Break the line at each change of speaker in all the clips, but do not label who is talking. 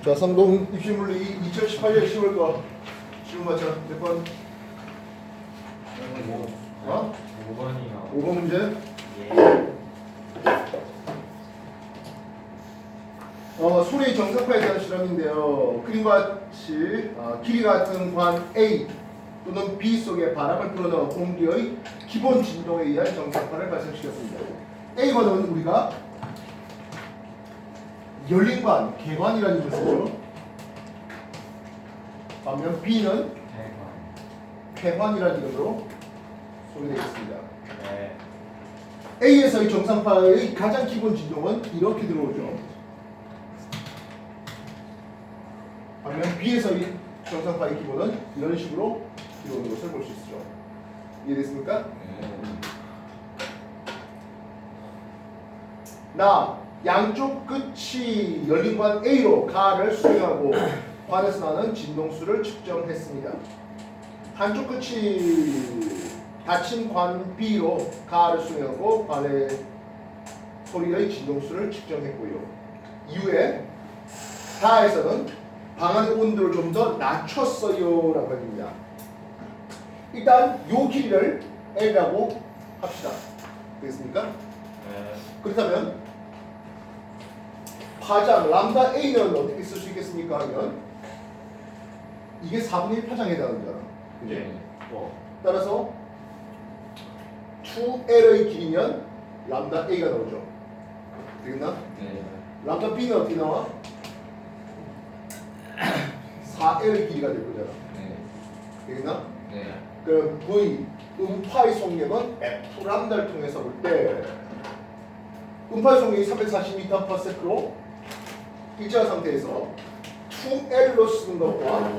자, 상동 입시물리 2018년 10월 거 시험 맞춰 몇 번? 어?
5번이요.
5번 문제.
예.
소리의 정사파에 대한 실험인데요. 그림과 같이 길이 같은 관 A 또는 B 속에 바람을 불어넣어 공기의 기본 진동에 의한 정사파를 발생시켰습니다. A관은 우리가 열린 관, 개관이라는 뜻을 쓰죠. 반면 B는 폐관이라는 이름으로 소개되어 있습니다.
네.
A에서의 정상파의 가장 기본 진동은 이렇게 들어오죠. 반면 B에서의 정상파의 기본은 이런 식으로 들어오는 것을 볼 수 있죠. 이해됐습니까? 나 양쪽 끝이 열린 관 A로 가를 수행하고 관에서 나는 진동수를 측정했습니다. 한쪽 끝이 닫힌 관 B로 가를 수행하고 관의 소리의 진동수를 측정했고요. 이후에 다에서는 방 안의 온도를 좀 더 낮췄어요 라고 합니다. 일단 요 길이를 L이라고 합시다. 되겠습니까?
네.
그렇다면 파장 람다 A는 어떻게 쓸 수 있겠습니까? 하면 이게 4분의 1 파장에 해당하는 거잖아.
네.
따라서 2L의 길이면 람다 A가 나오죠. 되겠나?
네.
람다 B는 어떻게 나와? 4L의 길이가 될 거잖아.
네.
되겠나?
네.
그럼 V 음파의 속력은 F 람다를 통해서 볼 때 음파의 속력이 340m/s로 일정한 상태에서 2L로 쓰는 것과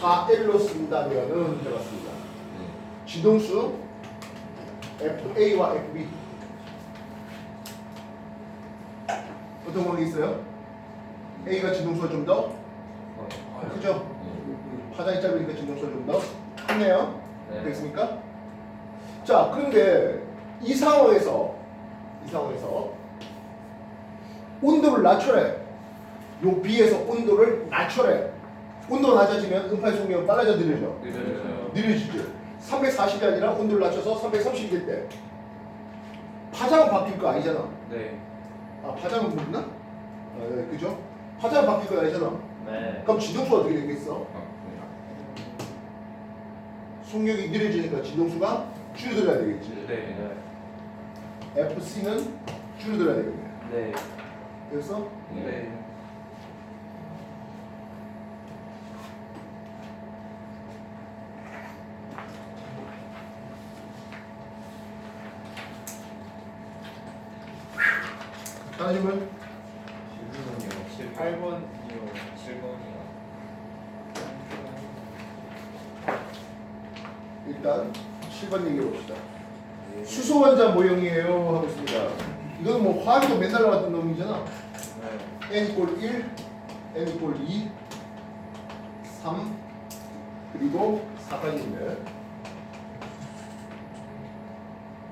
4L로 쓴다면은 들어갔습니다. 진동수 FA와 FB 어떤 관계 있어요? A가 진동수가 좀 더 크죠? 파장이 짧으니까 진동수가 좀 더 크네요.
네.
되겠습니까? 자, 그런데 이 상황에서 온도를 낮춰래. 요 B에서 온도를 낮춰래. 온도가 낮아지면 음파의 속력은 빨라져 느려져.
느려져요.
느려지죠. 340이 아니라 온도를 낮춰서 330이 될 때 파장은 바뀔 거 아니잖아.
네.
아, 파장은 모르나? 네, 그죠? 파장은 바뀔 거 아니잖아.
네.
그럼 진동수가 어떻게 되겠어? 속력이 느려지니까 진동수가 줄어들어야 되겠지.
네.
FC는 줄어들어야 되겠네.
네.
그래서
네.
다른 질문?
8번이요. 7번이요.
일단 7번 얘기해 봅시다. 수소 원자 모형이에요 하고 있습니다. 이거는 뭐 화학에도 맨날 나왔던 놈이잖아.
네.
n 이꼴 1, n 이꼴 2, 3 그리고 4까지인데.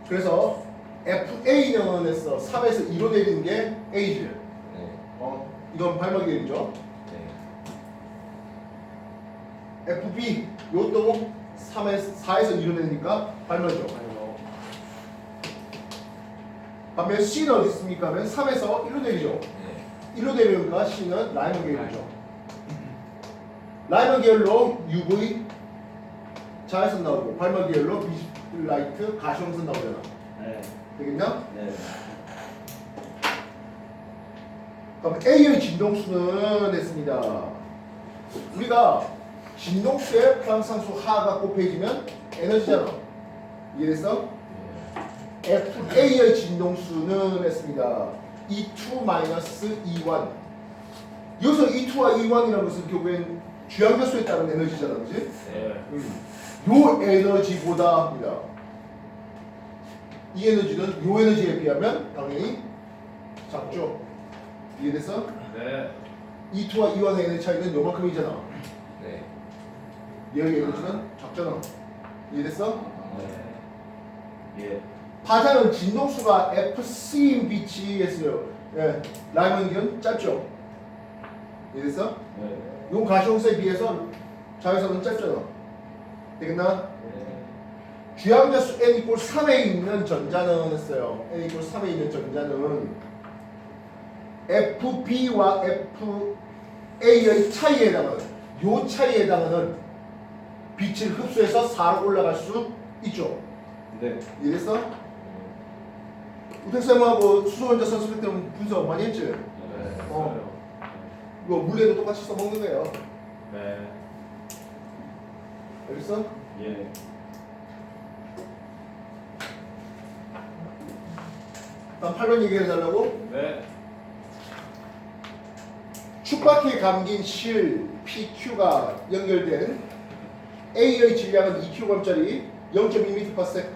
그래서 FA년에서 3에서 2로 내리는 게 A지.
네.
이건 발막이 내리죠.
네.
FB 요것도 4에서 2로 내리니까 발막이죠. 반면 C는 어디 있습니까? 하면 3에서 1로 내리죠.
네.
1로 내리니까 C는 라이먼 계열이죠. 라이먼 계열로 UV 자외선 나오고 발막 계열로 비라이트 가시광선 나오잖아.
네.
되겠냐?
네.
그럼 A의 진동수는 했습니다. 우리가 진동수의 플랑크상수 하가 곱해지면 에너지잖아. 이해됐어? FA의 진동수는 했습니다. E2-E1. 여기서 E2와 E1이라는 것은 결국엔 주양자수에 따른 에너지잖아, 그렇지?
네.
요 에너지보다 합니다. 이 에너지는 요 에너지에 비하면 당연히 작죠. 이해됐어?
네.
E2와 E1의 에너지 차이는 요만큼이잖아.
네.
얘의 에너지는 작잖아. 이해됐어?
네. 예.
파장은 진동수가 FC인 빛이 했어요. 예, 라이먼 기은 짧죠. 이래서
네.
용 가시공서에 비해서 자외선은 짧잖아. 되겠나?
네.
주양자수 n 이꼴 3에 있는 전자는 했어요. n 이꼴 3에 있는 전자는 FB와 FA의 차이에 해당하는 요 차이에 해당하는 빛을 흡수해서 4로 올라갈 수 있죠.
네.
이래서 우택쌤하고 수소원자 선수들 때는 분석 많이 했지?
네.
이거 물레도 똑같이 써먹는 거예요.
네.
알겠어?
예.
다음 8번 얘기해달라고?
네.
축바퀴에 감긴 실 PQ가 연결된 A의 질량은 2kg짜리 0.2m/s.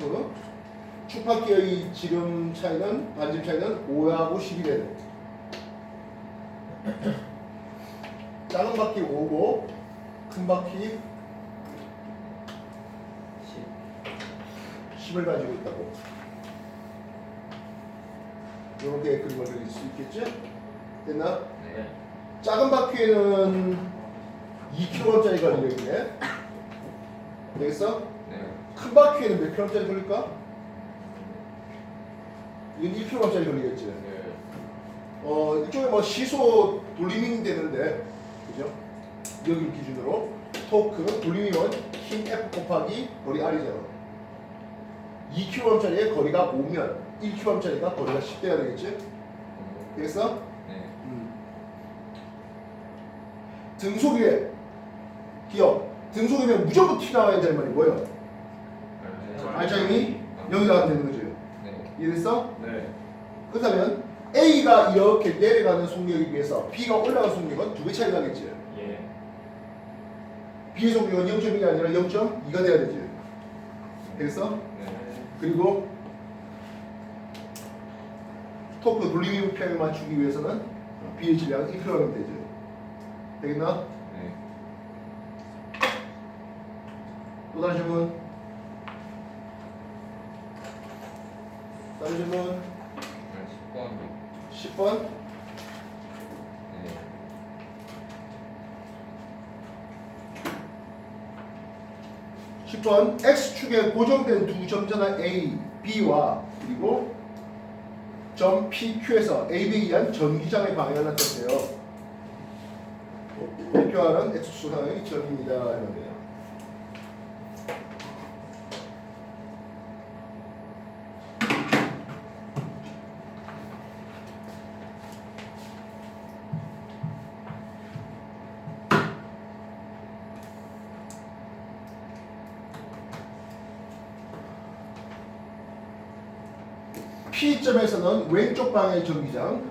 축바퀴의 지름 차이는 반지름 차이는 5하고 10이 되는. 작은 바퀴 5고 큰 바퀴 10을 가지고 있다고. 이렇게 그림을 그릴 수 있겠지? 됐나?
네.
작은 바퀴에는 2kg짜리 걸려 있네. 되겠어?
네.
큰 바퀴에는 몇 kg짜리 걸릴까? 이건 1kg짜리 걸리겠지.
네.
이쪽에 뭐 시소 돌리밍 되는데, 그죠? 여기 기준으로 토크 돌리밍은 힘 F 곱하기 거리 R이잖아. 2kg짜리의 거리가 5면 1kg짜리가 거리가 10대가 되겠지? 되겠어?
네.
등속이래. 기억. 등속이면 무조건 티 나와야 될 말이 뭐예요? 알짜임이 여기다 하면 되는 거지.
네.
이해됐어?
네.
그렇다면 A가 이렇게 내려가는 속력에 비해서 B가 올라가는 속력은 2배 차이 나겠지.
예.
B의 속력은 0.1이 아니라 0.2가 돼야 되지. 되겠어?
네.
그리고 토크 돌리기 표현을 맞추기 위해서는 B의 질량은 1kg면 되지. 되겠나?
네.
또 다른 질문? 다른 질문?
10번.
10번?
네.
X축에 고정된 두 점전화 A, B와 그리고 점 PQ에서 AB에 의한 전기장의 방향을 나타내세요. 대표하는 X축상의 점입니다. 이런데요. P점에서는 왼쪽 방향의 전기장,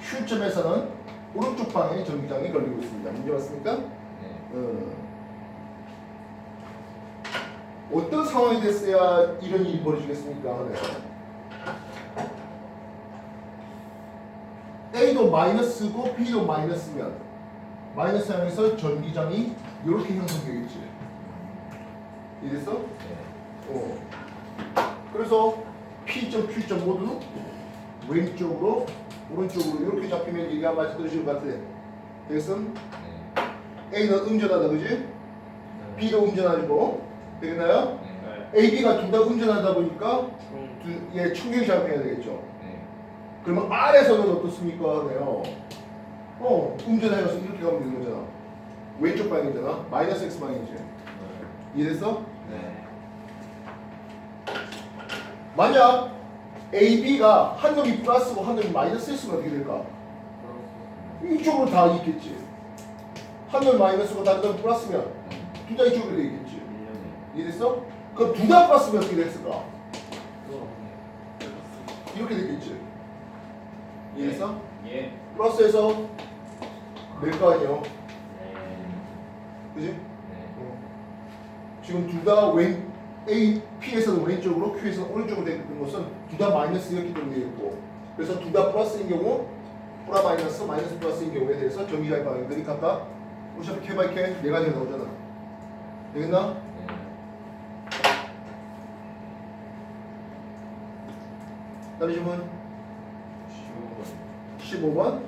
Q점에서는 오른쪽 방향의 전기장이 걸리고 있습니다. 문제 맞습니까?
네.
어떤 상황이 됐어야 이런 일이 벌어지겠습니까? 네. A도 마이너스고 B도 마이너스면 마이너스 향해서 전기장이 이렇게 형성되겠지. 이랬어?
네.
그래서 P점, Q점 모두 왼쪽으로 오른쪽으로 이렇게 잡히면 얘기가 맞이 떨어질 것 같아. 되겠어?
네.
A는 음전하다, 그지? B도 음전하고 되겠나요?
네.
A, B가 둘 다 음전하다 보니까 얘 충격이 작용해야 되겠죠.
네.
그러면 R에서는 어떻습니까? 네요. 음전하여서 이렇게 가면 되는 거잖아. 왼쪽 방향이잖아. 마이너스 X 방향이지. 이해됐어?
네.
만약 A, B가 한 놈이 플러스고 한 놈이 마이너스였으면 어떻게 될까? 이쪽으로 다 있겠지. 한 놈이 마이너스고 다른 놈이 플러스면 둘 다 이쪽으로 돼 있겠지. 이해됐어? 그럼 둘 다 플러스면 어떻게 됐을까? 이렇게 됐겠지. 이해됐어?
예.
플러스에서 낼 거 아니에요. 그지?
네.
지금 둘 다 A, P에서는 왼쪽으로, Q에서는 오른쪽으로 되는 것은 둘 다 마이너스였기 때문에 되겠고, 그래서 둘 다 플러스인 경우, 플라 마이너스, 마이너스 플러스인 경우에 대해서 전기장의 방향들이 각각 어차피 K 바이 K 네 가지가 나오잖아. 되겠나?
네.
다른 질문?
15번.
15번.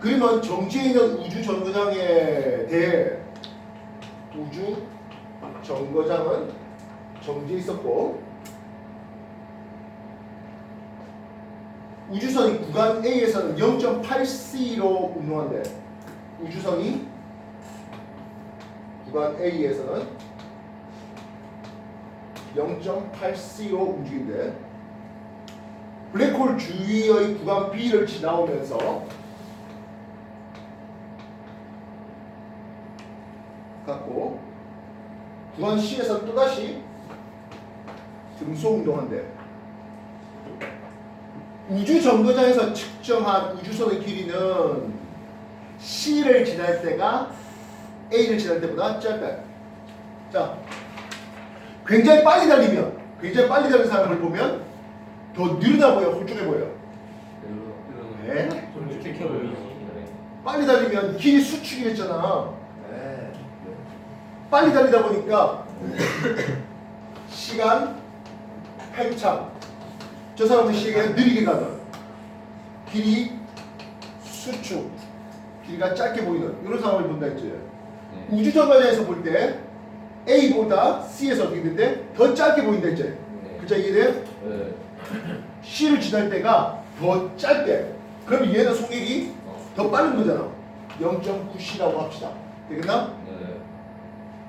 그러면 정지에 있는 우주 정거장에 대해 우주 정거장은 정지에 있었고 우주선이 구간 A에서는 0.8c로 운동한대. 우주선이 구간 A에서는 0.8c로 움직인대. 블랙홀 주위의 구간 B를 지나오면서 갖고 구간 C에서 또다시 등소 운동한대. 우주 정거장에서 측정한 우주선의 길이는 C를 지날 때가 A를 지날 때보다 짧다. 자, 굉장히 빨리 달리면, 굉장히 빨리 달리는 사람을 보면 더 느리다 보여, 홀쭉해 보여. 네?
좀 칙칙해 보이지.
빨리 달리면 길이 수축이랬잖아.
네.
빨리 달리다 보니까 시간 팽창. 저 사람은 시계가 느리게 가는 길이 수축. 길이가 짧게 보이는 이런 상황을 본다 했죠.
네.
우주 정거장에서 볼 때 A보다 C에서 어떻게 되는데 더 짧게 보인다 했죠.
네.
그죠? 이해돼?
네.
C를 지날 때가 더 짧게. 그럼 얘는 속력이 더 빠른 거잖아. 0.9c라고 합시다. 되겠나?
네.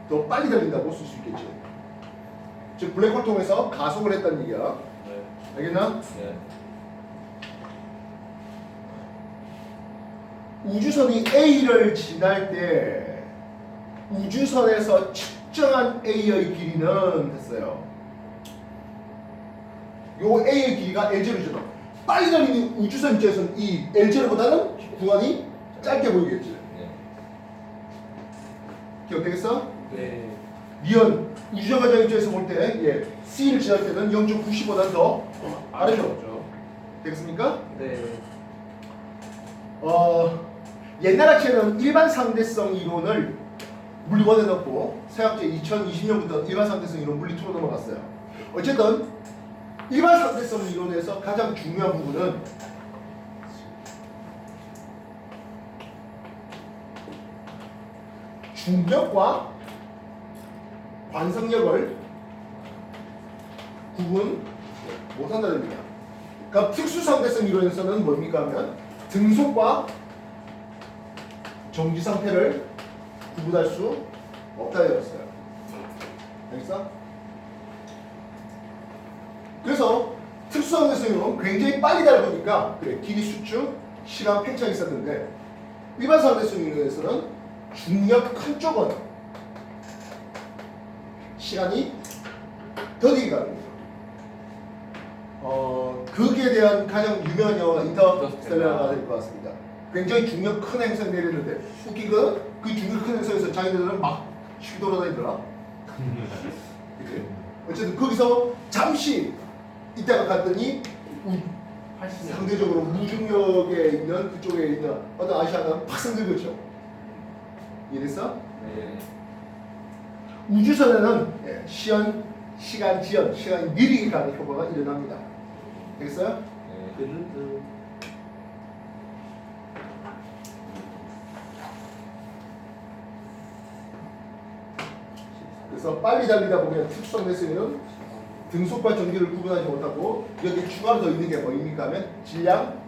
더 빨리 달린다고 쓸 수 있겠지. 즉 블랙홀 통해서 가속을 했다는 얘기야.
네.
알겠나?
네.
우주선이 A를 지날 때 우주선에서 측정한 A의 길이는 했어요. 요 A의 길이가 L0잖아. 빨리 달리는 우주선 입장에서는 이 L0보다는 구간이 짧게 보이겠지.
네.
기억되겠어?
네.
미연 우주정거장 입장에서 볼 때 C를 지날 때는 0.9c보다 더 빠르죠. 되겠습니까?
네.
옛날 학회는 일반 상대성 이론을 물리원에 넣고 새학제 2020년부터 일반 상대성 이론 물리투로 넘어갔어요. 어쨌든 일반 상대성 이론에서 가장 중요한 부분은 중력과 관성력을 구분 못한다는 얘기야. 그러니까 특수상대성 이론에서는 뭡니까 하면 등속과 정지 상태를 구분할 수 없다 되었어요. 알겠어? 그래서 특수상대성 이론은 굉장히 빨리 달리니까 그래 길이 수축, 시간 팽창이 있었는데 일반 상대성 이론에서는 중력 큰 쪽은 시간이 더디게 가는 거죠. 거기에 대한 가장 유명한 영화가 인터스텔라가 될 것 같습니다. 굉장히 중력 큰 행성 내렸는데 웃긴 건 그 중력 큰 행성에서 자기들은 막 쉬고 돌아다니더라. 그치? 어쨌든 거기서 잠시 이따가 갔더니 상대적으로 무중력에 있는 그쪽에 있는 어떤 아시아가 팍 성들었죠. 이해됐어?
네.
우주선에는 시간 지연, 시간이 느리게 가는 효과가 일어납니다. 되겠어요?
네.
그래서 빨리 달리다 보면 특수성 대수는 등속과 전기를 구분하지 못하고 여기 추가로 더 있는 게 뭐입니까 하면 질량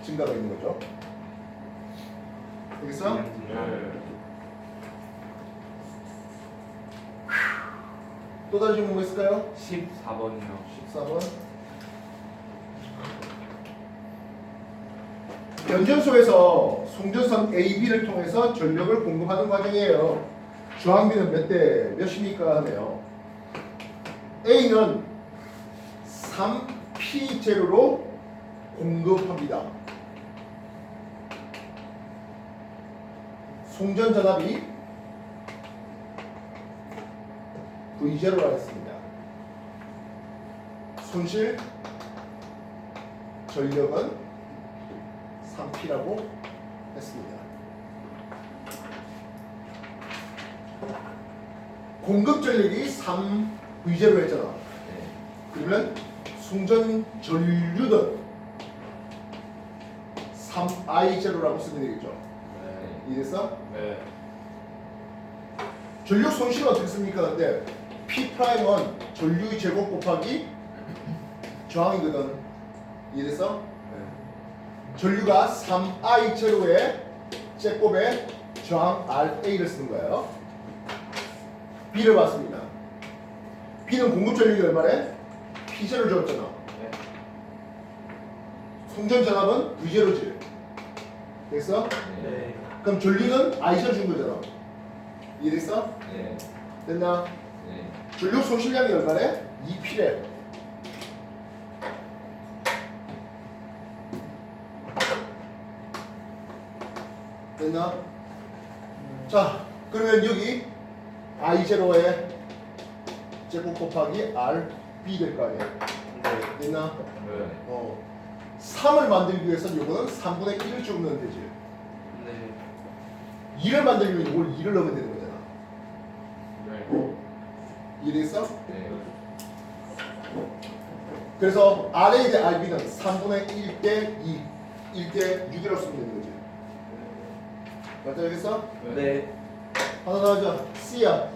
증가가 있는 거죠. 되겠어?
네.
또 다른 질문 뭐 있을까요?
14번이요.
14번. 변전소에서 송전선 AB를 통해서 전력을 공급하는 과정이에요. 저항비는 몇 대 몇입니까 하네요. A는 3P0로 공급합니다. 송전 전압이 V0라 했습니다. 손실 전력은 3P라고 했습니다. 공급 전력이 3V0로 했잖아.
네.
그러면 송전 전류는 3 I0라고 쓰면 되겠죠.
네.
이해됐어?
네.
전류 손실은 어떻게 씁니까? 근데 P'은 전류의 제곱 곱하기 저항이거든. 이해됐어? 전류가 3I0의 제곱에 저항 RA를 쓰는 거예요. B를 봤습니다. B는 공급 전류가 얼마래? P0를 줬잖아.
네.
송전 전압은 V0지. 됐어?
네.
그럼 전류는 I0 준 거잖아. 이해됐어?
네.
됐나?
네.
전류 손실량이 얼마래? 2P래. 됐나? 자, 그러면 여기 I0의 제곱 곱하기 RB 될 거 아니야.
네.
됐나?
네.
3을 만들기 위해서는 요거는 3분의 1을 쭉 넣으면 되지.
네.
2를 만들기 위해 이걸 2를 넣으면 되는 거잖아.
네.
이해됐어?
네.
그래서 RA 대 RB는 3분의 1대 2, 1대 6이라고 쓰면 되는 거지. 맞다, 알겠어?
네.
하나 더 하자. C야.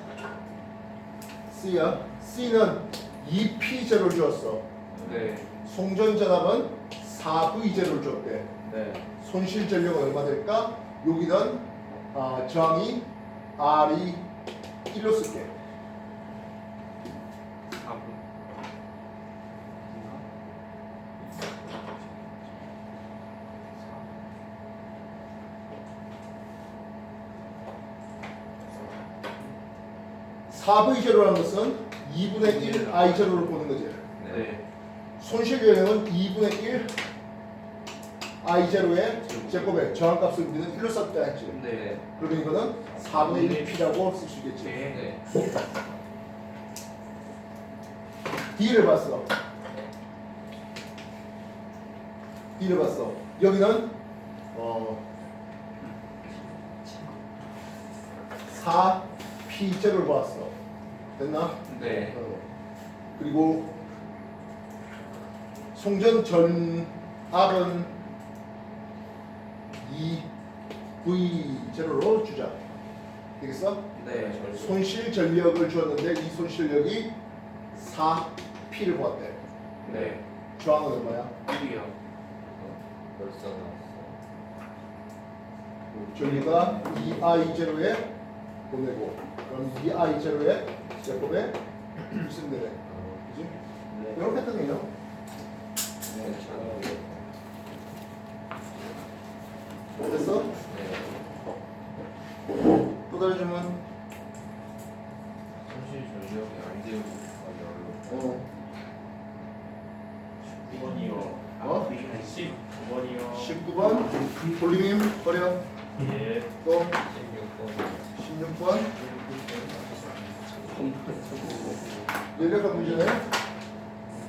C야. C는 2P0를 주었어.
네.
송전 전압은 4V0를 줬대.
네.
손실 전력은 얼마 될까? 여기는 저항이 R이 1로 쓸게. 4V0라는 것은 2분의 1 I0를 보는 거지.
네.
손실 요령은 2분의 1 I0의 제곱에 저항값을 우리는 1로 썼다 했지.
네.
그러면 이거는 4분의 1 P라고 쓸 수 있겠지.
네.
D를 봤어. D를 봤어. 여기는 4P0를 봤어. 됐나?
네.
그리고 송전 전압은 2V0로 주자. 되겠어?
네.
손실 전력을 주었는데 이 손실력이 4P를 보았대.
네.
저항은 얼마야?
1이요.
벌써 나왔어.
전류가 2I0에 보내고 그럼 2I0의 제곱에 쓰면 되네. 그지?
네.
이런 패턴이에요.
네.
됐어?
네.
또 다른 질문?
손실 전력이 안 되고
어.
9번이요.
어?
19번이요.
19번 볼리님 버려.
예.
또
16번
16번 연력학 문제네.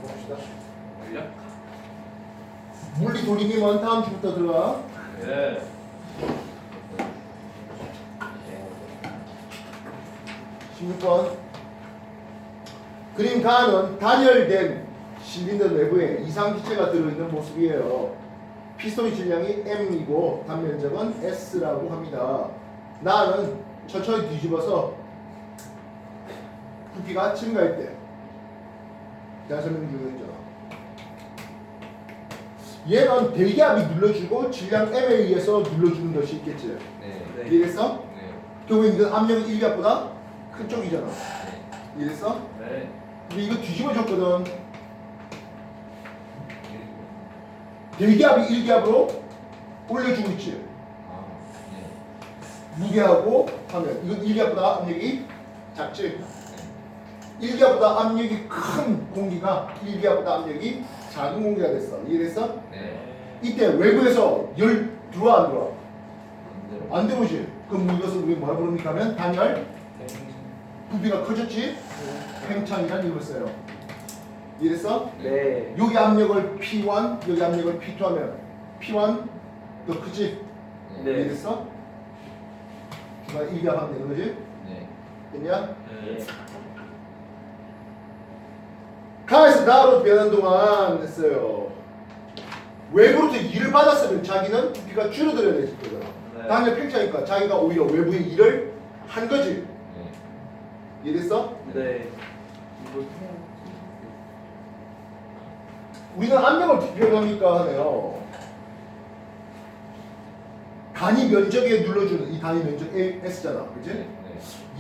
봅시다.
물약?
물리 돌리님은 다음 주부터 들어가.
네.
16번 그림 가는 단열된 실린더 내부에 이상기체가 들어있는 모습이에요. 피스톤의 질량이 M이고 단면적은 S라고 합니다. 나는 천천히 뒤집어서 부피가 증가했대. 제가 설명 중이잖아. 얘는 대기압이 눌러주고 질량 M에 의해서 눌러주는 것이 있겠지.
네.
네.
이해됐어?
네.
결국엔 이건 압력이 1기압보다 큰 쪽이잖아.
네.
이해됐어?
네.
근데 이거 뒤집어줬거든. 대기압이 1기압으로 올려주고 있지.
아, 네.
무게하고 하면 이건 1기압보다 압력이 작지. 1기압보다 압력이 큰 공기가 1기압보다 압력이 작은 공기가 됐어. 이해됐어?
네.
이때 외부에서 열 들어와 안 들어와?
안 들어.
안 들어오지. 그럼 이것을 우리 뭐라 부릅니까 하면 단열 부피가 커졌지. 팽창이라는 이름을 써요. 이해됐어?
네.
여기 압력을 P1, 여기 압력을 P2 하면 P1 더 크지?
네.
이해됐어? 중간 1기압 하면 되는 거지?
네.
됐냐?
네.
가에서 나로 변하는 동안 됐어요. 외부로부터 2를 받았으면 자기는 부피가 줄어들어야 되는 거잖아.
네.
단일 팽창이니까 자기가 오히려 외부에 2를 한 거지.
네.
이해됐어?
네.
우리는 압력을 어떻게 표현합니까 하네요. 단위 면적에 눌러주는 이 단위 면적 S잖아, 그렇지?
네.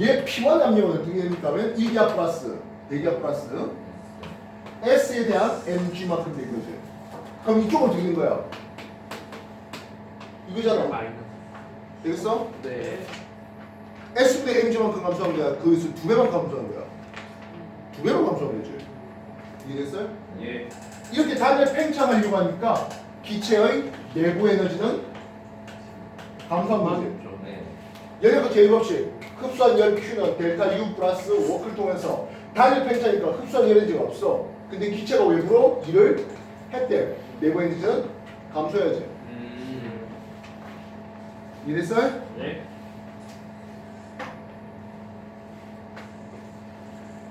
얘 P1 압력은 어떻게 됩니까? 하면 1기압 플러스 대기압 플러스 S에 대한 mg만큼 된 거지. 그럼 이쪽은 어떻게 된 거야? 이거잖아.
마이너스.
되겠어?
네.
S분의 mg만큼 감소한 거야. 그것을 2배만 감소한 거야. 2배만 감소한 거지. 이해됐어요?
예.
이렇게 단일 팽창하려고 하니까 기체의 내부 에너지는 감소한 거지.
네.
연역과 제곱식 흡수한 열 Q는 델타 U 플러스 워크를 통해서 단일 팽창이니까 흡수한 에너지가 없어. 근데 기체가 외부로 일을 했대. 내부 에너지는 감소해야지. 이해됐어요?
예.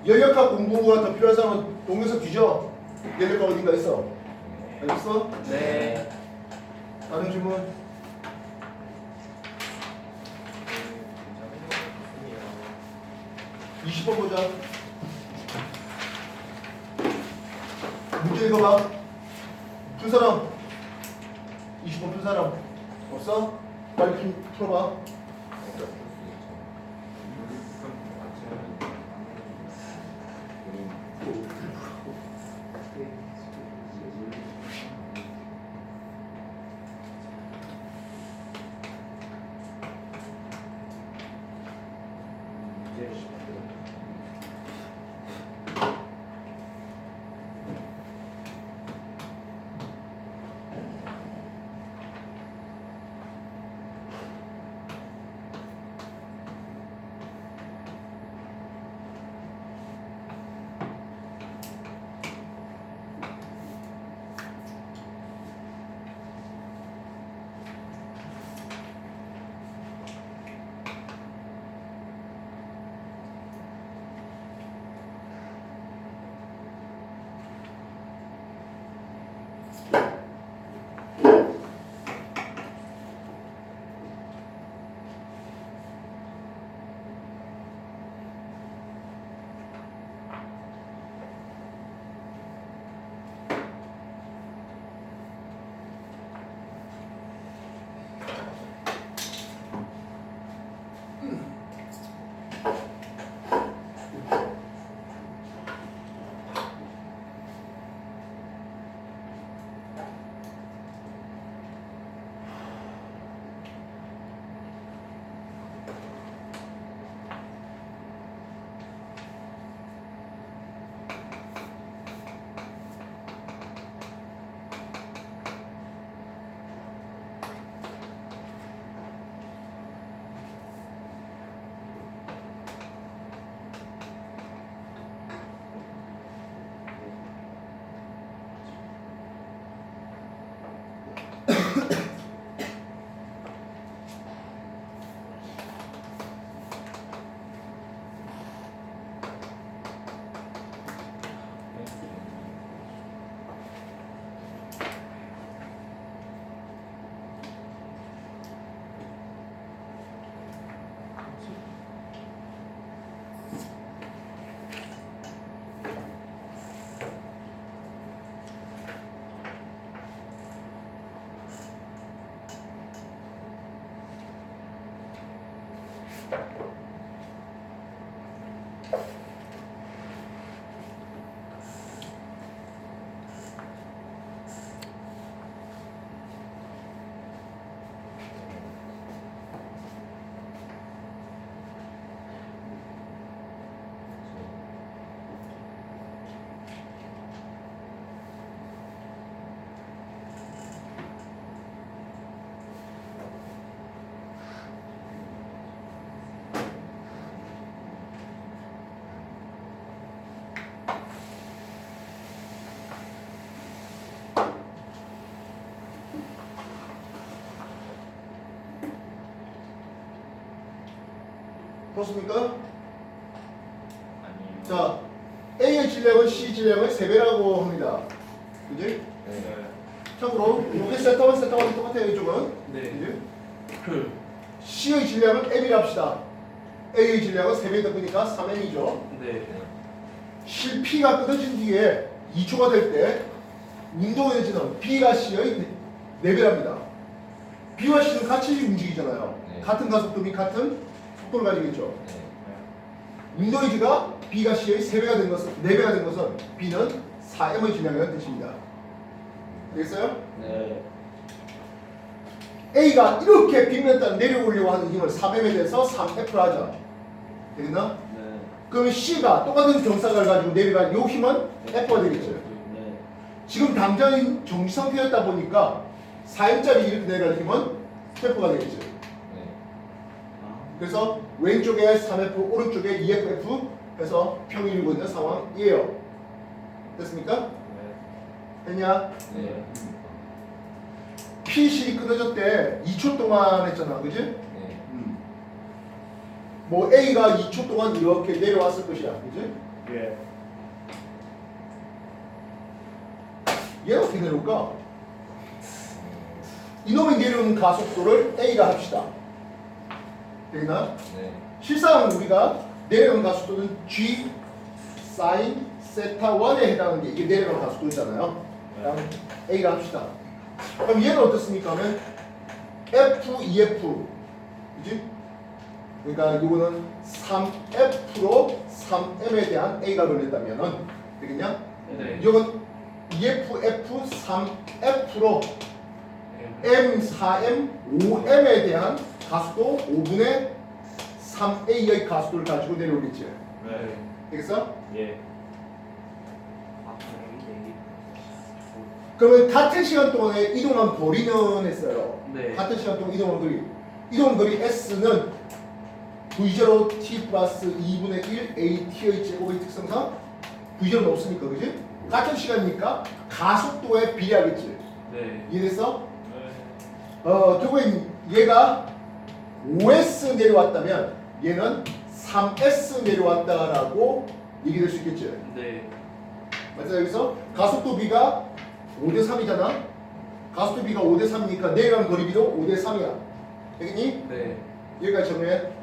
연역학 공부가 더 필요한 사람은 동영상 뒤져. 연역학 어딘가 있어. 알겠어?
네.
다른 질문? 20번 보자. 문제 읽어봐. 푼 사람. 20번 푼 사람. 없어? 빨리 풀어봐. 그렇습니까?
아니.
자, A의 질량은 C 질량의 3배라고 합니다. 그지?
네.
참고로 요게 세타원 세타원이 똑같아요. 이쪽은.
네.
그지? C의 질량은 M이라 합시다. A의 질량은 3배 더 크니까 3M이죠.
네.
실 P가 끊어진 뒤에 2초가 될 때 운동의 에너지는 B가 C의 4배랍니다. B와 C는 같이 움직이잖아요.
네.
같은 가속도 및 같은 속도를 가지고 있죠.
네.
운동에너지가 B가 C의 3배가 된 것은 4배가 된 것은 B는 4M의 질량이라는 뜻입니다. 되겠어요?
네.
A가 이렇게 빗면단 내려오려고 하는 힘을 3M에 대해서 3F를 하자. 되겠나?
네.
그럼 C가 똑같은 경사를 가지고 내려갈 이 힘은 F가 되겠죠.
네.
지금 당장 정지 상태였다 보니까 4M짜리 이렇게 내려갈 힘은 F가 되겠죠.
네.
그래서 왼쪽에 3F, 오른쪽에 2FF 해서 평일이고 있는 상황이에요. 됐습니까? 됐냐?
네.
P실이 끊어졌대 2초 동안 했잖아. 그지?
네.
뭐 A가 2초 동안 이렇게 내려왔을 것이야. 그지?
예.
얘가 어떻게 내려올까? 이놈이 내려오는 가속도를 A가 합시다. 되겠나?
네.
실상 우리가 내려오는 가속도는 G sin 세타 1에 해당하는 게 이게 내려가는 가속도잖아요. 그럼 A가 합시다. 그럼 얘는 어떻습니까? 하면 F, EF 그지? 그러니까 이거는 3F로 3M에 대한 A가 걸렸다면은 되겠냐?
네.
이건 EF, F, 3F로 M, 4M, 5M에 대한 가속도 5분의 3A의 가속도를 가지고 내려오겠지.
네.
되겠어?
예.
그러면 같은 시간 동안에 이동한 거리는 했어요.
네.
같은 시간 동안 이동한 거리. 이동 거리 S는 V0 T 플러스 2분의 1 AT의 제곱의 특성상 V0는 없으니까 그지? 같은 시간이니까 가속도에 비례하겠지.
네.
이해됐어?
네.
결국엔 얘가 5S 내려왔다면 얘는 3S 내려왔다라고 얘기될 수 있겠지.
네.
맞아. 여기서 가속도 B가 5대 3이잖아. 가속도 B가 5대 3이니까 내려간 거리비도 5대 3이야. 되겠니?
네.
여기까지 정리해.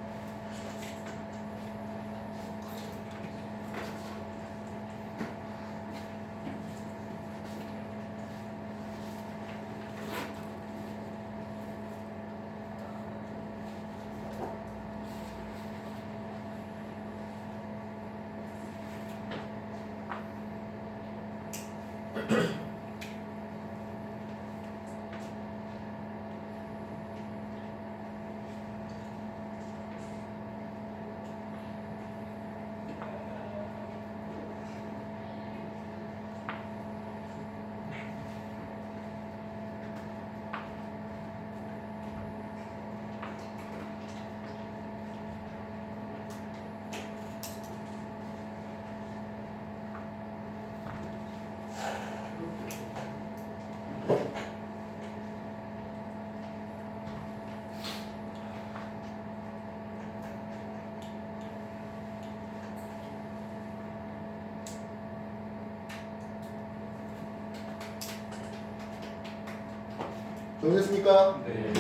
정리됐습니까?
네.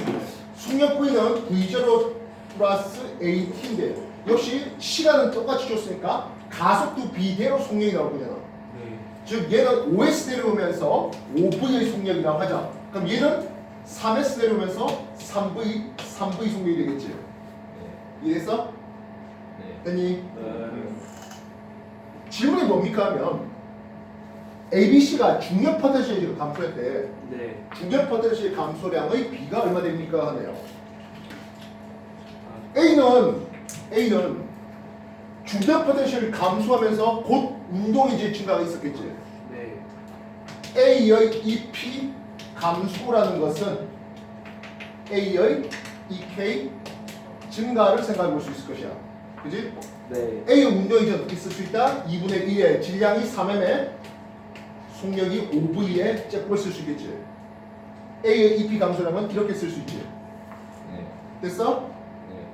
숙력 V는 V0 플러스 AT인데 역시 시간은 똑같이 줬으니까 가속도 B대로 속력이 나올 거잖아.
네.
즉 얘는 5S 내려오면서 5V의 속력이라고 하자. 그럼 얘는 3S 내려오면서 3V 속력이 되겠지.
네.
이해했어?
네.
됐니?
네.
질문이 뭡니까 하면 ABC가 중력 포텐셜을 감소했대.
네.
중력 포텐셜 감소량의 B가 얼마 됩니까 하네요.
아,
A는 중력 포텐셜을 감소하면서 곧 운동의 증가가 있었겠지.
네.
A의 EP 감소라는 것은 A의 EK 증가를 생각해 볼 수 있을 것이야. 그지?
네.
A의 운동이 어떻게 쓸 수 있다? 2분의 1에 질량이 3M에 속력이 5V에 째꼴 쓸 수 있겠지. A의 EP 감소량은 이렇게 쓸 수 있지.
네.
됐어?
네.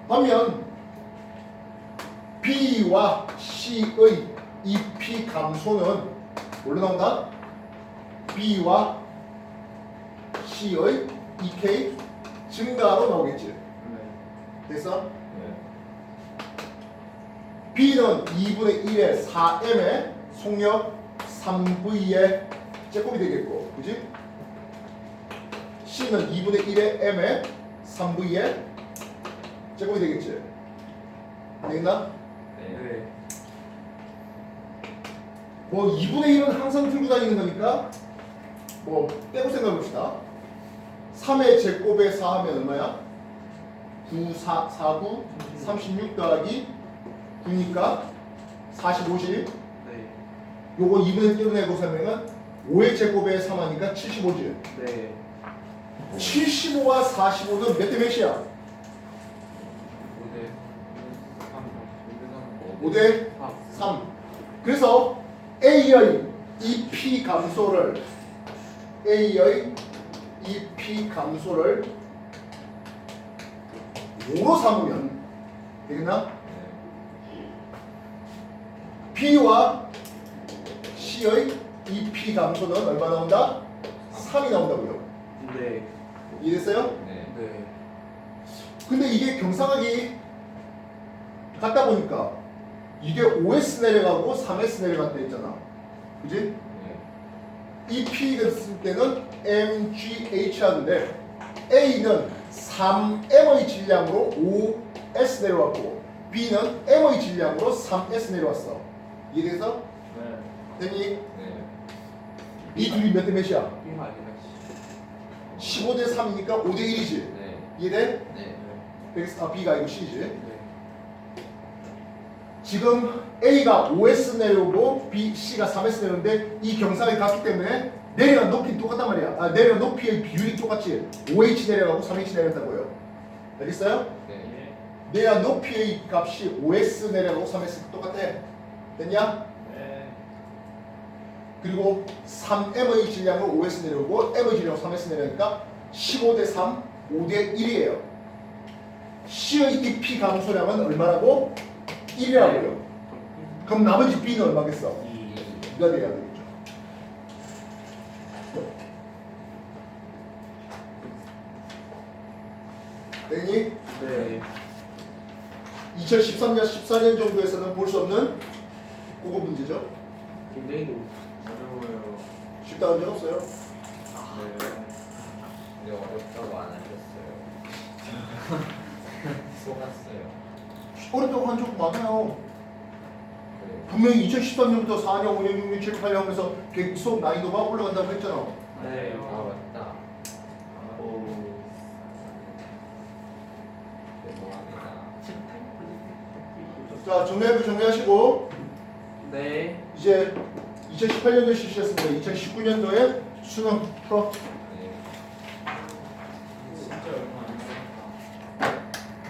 반면 B와 C의 이 P 감소는 뭘로 나온다? B와 C의 EK 증가로 나오겠지. 됐어?
네.
B는 2분의 1의 4m의 속력 3V의 제곱이 되겠고, 그지? C는 2분의 1의 m의 3V의 제곱이 되겠지. 되겠나?
네.
네.
뭐 2분의 1은 항상 들고 다니는 거니까 뭐 빼고 생각해 봅시다. 3의 제곱에 4 하면 얼마야? 9, 4, 9, 36 더하기 9니까 45지.
네.
요거 2분의 1로 내고 설명은 5의 제곱에 3 하니까 75지.
네.
75와 45는 몇 대 몇이야? 5대 3. 그래서 A의 이 P 감소를 A의 이 P 감소를 5로 삼으면 되겠나? B와 C의 이 P 감소는 얼마 나온다? 3이 나온다고요.
네.
이해됐어요?
네.
네.
근데 이게 경상하기 같다 보니까 이게 5S 내려가고 3S 내려갔다 했잖아. 그지?
네.
이 P를 쓸 때는 MGH 하는데 A는 3M의 질량으로 5S 내려왔고 B는 M의 질량으로 3S 내려왔어. 이해돼서?
네.
됐니?
네.
이 둘이 몇 대 몇이야?
이거 아니라
15대 3이니까 5대 1이지.
네.
이해돼?
네.
그래서 B가 아니고 C지.
네.
지금 A가 5S 내려오고 B, C가 3S 내려오는데 이 경상이 같기 때문에 내려간 높이는 똑같단 말이야. 아, 내려간 높이의 비율이 똑같이 5H 내려가고 3H 내려간다고요. 알겠어요?
네.
예.
내가 높이의 값이 5S 내려가고 3S 똑같아. 됐냐?
네.
그리고 3M의 질량으로 5S 내려오고 M의 질량으로 3S 내려오니까 15대 3, 5대 1이에요. C의 이 P 감소량은 얼마라고? 1이라고요. 그럼 나머지 B는 얼마겠어? 2가 돼야 되겠죠. 되니?
네.
2013년, 14년 정도에서는 볼 수 없는 그거 문제죠.
굉장히
어려워요.
쉽다 한 적 없어요.
네. 근데 어렵다고 안 하셨어요. 속았어요.
어렵다고 한 적 많아요.
네.
분명히 2013년부터 4년, 5년, 6년, 7, 8년 하면서 수업 난이도가 올라간다고 했잖아.
네.
아 맞다.
오.
죄송합니다.
자, 정리하시고
네.
이제 2018년도에 실시했습니다. 2019년도에 수능 풀어.